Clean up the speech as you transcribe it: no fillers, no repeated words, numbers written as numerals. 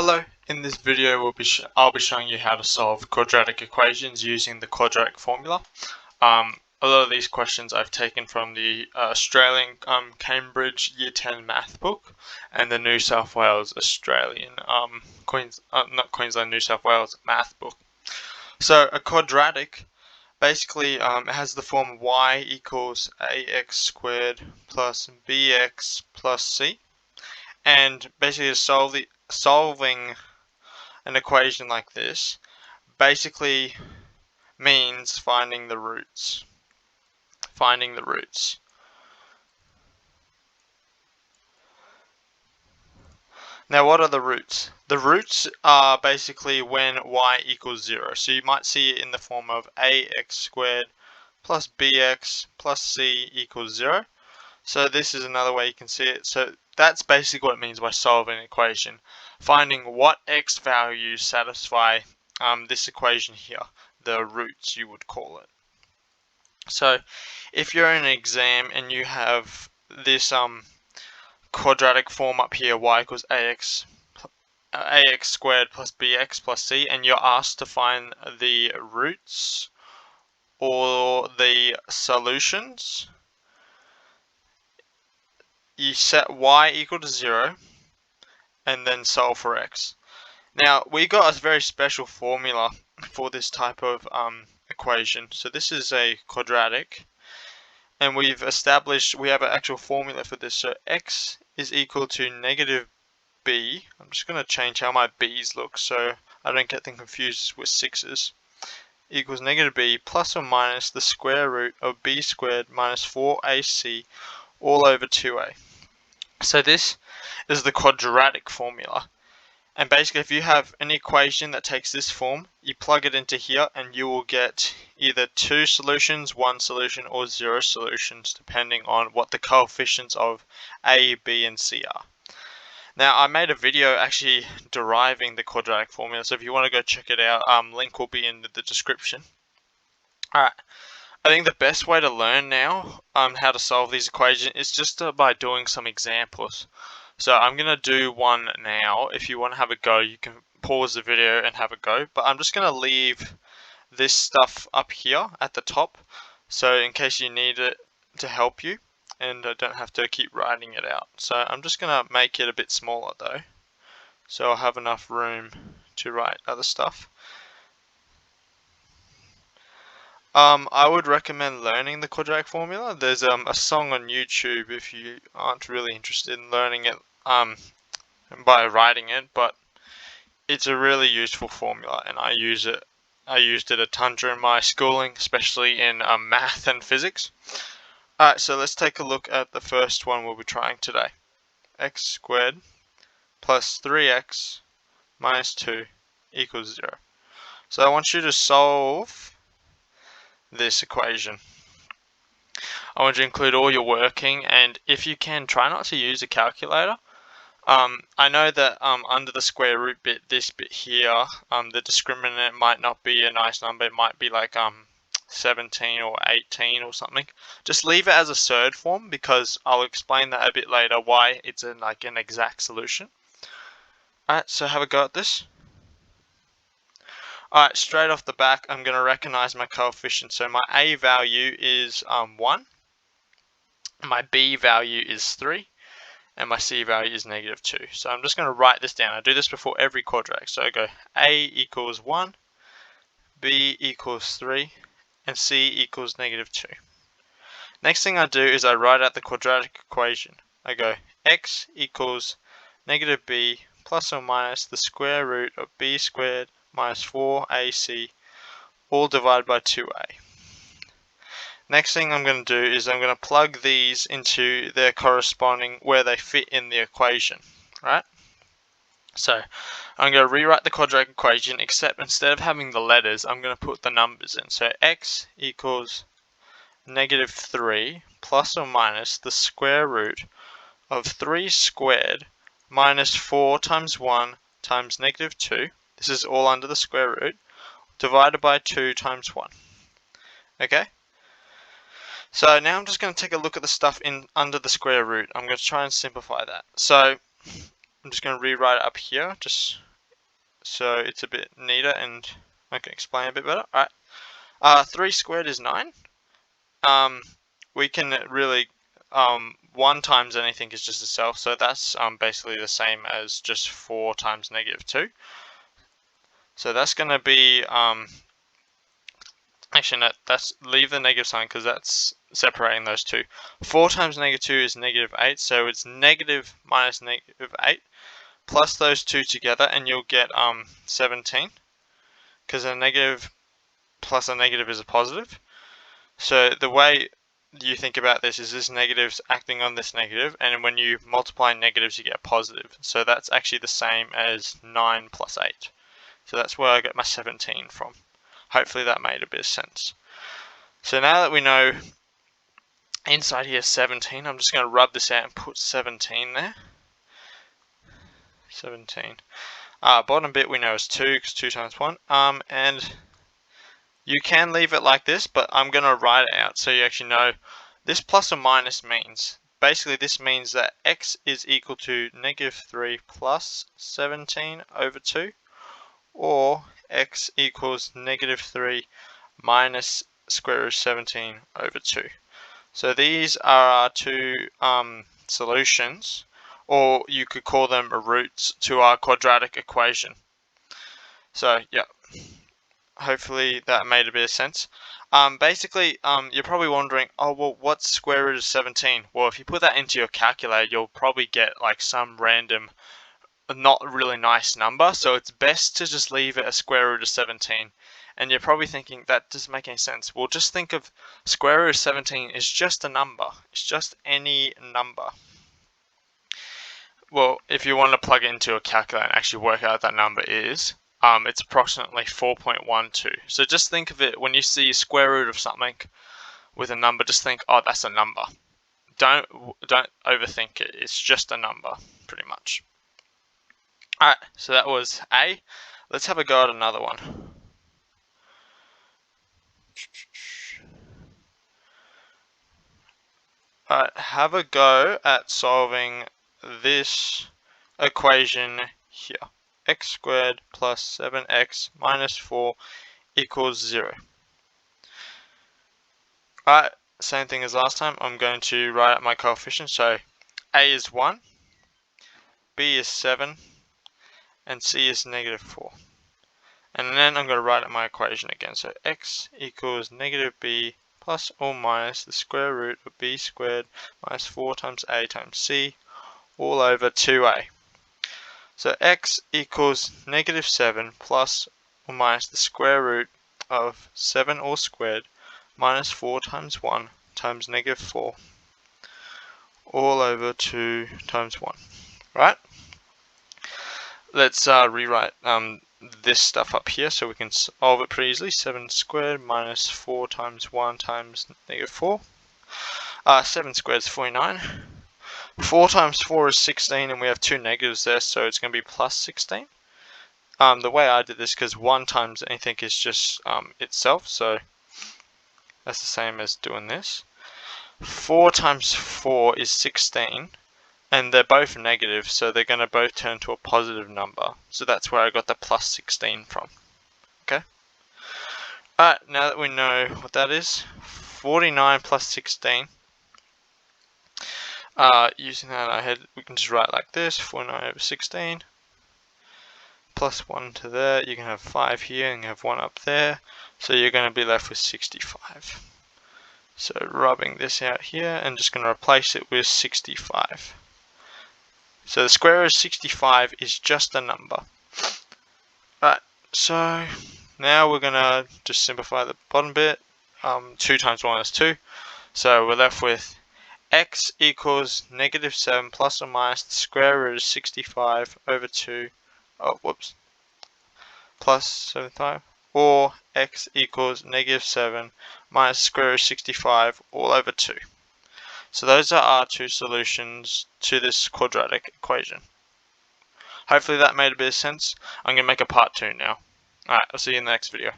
Hello, in this video I'll be showing you how to solve quadratic equations using the quadratic formula. A lot of these questions I've taken from the Australian Cambridge Year 10 math book and the New South Wales Australian not Queensland, New South Wales math book. So a quadratic basically it has the form y equals ax squared plus bx plus c, and basically solving an equation like this basically means finding the roots. Now, what are the roots? The roots are basically when y equals 0. So you might see it in the form of ax squared plus bx plus c equals 0. So this is another way you can see it. So that's basically what it means by solving an equation. Finding what x values satisfy this equation here, the roots you would call it. So if you're in an exam and you have this quadratic form up here, y equals ax squared plus bx plus c, and you're asked to find the roots or the solutions, you set y equal to 0 and then solve for x. Now, we got a very special formula for this type of equation. So this is a quadratic, and we have an actual formula for this. So x is equal to negative b. I'm just going to change how my b's look so I don't get them confused with 6's. Equals negative b plus or minus the square root of b squared minus 4ac all over 2a. So this is the quadratic formula. And basically, if you have an equation that takes this form, you plug it into here and you will get either 2 solutions, 1 solution, or 0 solutions, depending on what the coefficients of A, B, and C are. Now, I made a video actually deriving the quadratic formula, so if you want to go check it out, link will be in the description. Alright, I think the best way to learn now how to solve these equations is just by doing some examples. So I'm going to do one now. If you want to have a go, you can pause the video and have a go. But I'm just going to leave this stuff up here at the top, so in case you need it to help you, and I don't have to keep writing it out. So I'm just going to make it a bit smaller though, so I'll have enough room to write other stuff. I would recommend learning the quadratic formula. There's a song on YouTube if you aren't really interested in learning it by writing it, but it's a really useful formula, and I used it a ton during my schooling, especially in math and physics. Alright, so let's take a look at the first one we'll be trying today. X squared plus 3x minus 2 equals 0. So I want you to solve this equation. I want you to include all your working, and if you can, try not to use a calculator. I know that under the square root bit, this bit here, the discriminant might not be a nice number. It might be like 17 or 18 or something. Just leave it as a surd form, because I'll explain that a bit later why it's an exact solution. Alright, so have a go at this. Alright, straight off the back, I'm going to recognize my coefficients. So my A value is 1, my B value is 3, and my C value is negative 2. So I'm just going to write this down. I do this before every quadratic. So I go A equals 1, B equals 3, and C equals negative 2. Next thing I do is I write out the quadratic equation. I go x equals negative b plus or minus the square root of b squared minus 4ac all divided by 2a. Next thing I'm going to do is I'm going to plug these into their corresponding where they fit in the equation, right? So I'm going to rewrite the quadratic equation, except instead of having the letters, I'm going to put the numbers in. So x equals negative 3 plus or minus the square root of 3 squared minus 4 times 1 times negative 2. This is all under the square root, divided by 2 times 1. Okay? So now I'm just going to take a look at the stuff under the square root. I'm going to try and simplify that. So I'm just going to rewrite it up here, just so it's a bit neater and I can explain a bit better. Alright. 3 squared is 9. We can really 1 times anything is just itself, so that's basically the same as just 4 times -2. So that's going to be actually no, that's leave the negative sign because that's separating those two. 4 times -2 is -8, so it's negative minus -8 plus those two together, and you'll get 17, because a negative plus a negative is a positive. So the way you think about this is this negative's acting on this negative, and when you multiply negatives you get a positive. So that's actually the same as 9 plus 8. So that's where I got my 17 from. Hopefully that made a bit of sense. So now that we know inside here 17, I'm just going to rub this out and put 17 there. 17. Bottom bit we know is 2, because 2 times 1. And you can leave it like this, but I'm going to write it out so you actually know this plus or minus means. Basically this means that x is equal to -3 plus 17 over 2, or x equals -3 minus square root of 17 over 2. So these are our two solutions, or you could call them roots to our quadratic equation. So yeah, hopefully that made a bit of sense. Basically, you're probably wondering, oh well, what's square root of 17? Well, if you put that into your calculator, you'll probably get like some random, not really nice number. So it's best to just leave it a square root of 17. And you're probably thinking, that doesn't make any sense. Well, just think of square root of 17 is just a number. It's just any number. Well, if you want to plug it into a calculator and actually work out what that number is, it's approximately 4.12. So just think of it, when you see square root of something with a number, just think, oh, that's a number. Don't overthink it. It's just a number, pretty much. Alright, so that was A. Let's have a go at another one. Alright, have a go at solving this equation here. X squared plus 7x minus 4 equals 0. Alright, same thing as last time. I'm going to write out my coefficients. So A is 1, B is 7, and C is -4. And then I'm going to write out my equation again. So x equals -b plus or minus the square root of b squared minus 4 times a times c all over 2a. So x equals -7 plus or minus the square root of 7 all squared minus 4 times 1 times -4 all over 2 times 1. Right? Let's rewrite this stuff up here so we can solve it pretty easily. 7 squared minus 4 times 1 times -4. 7 squared is 49. 4 times 4 is 16, and we have two negatives there, so it's going to be plus 16. The way I did this, because 1 times anything is just itself, so that's the same as doing this. 4 times 4 is 16. And they're both negative, so they're going to both turn to a positive number. So that's where I got the plus 16 from. Okay? Alright, now that we know what that is, 49 plus 16. Using that in our head, we can just write like this, 49 over 16. Plus 1 to there, you can have 5 here, and you have 1 up there. So you're going to be left with 65. So rubbing this out here, and just going to replace it with 65. So the square root of 65 is just a number. Right, so now we're going to just simplify the bottom bit. 2 times 1 is 2. So we're left with x equals -7 plus or minus the square root of 65 over 2. Oh, whoops. Plus 75. Or x equals -7 minus the square root of 65 all over 2. So those are our two solutions to this quadratic equation. Hopefully that made a bit of sense. I'm going to make a part 2 now. Alright, I'll see you in the next video.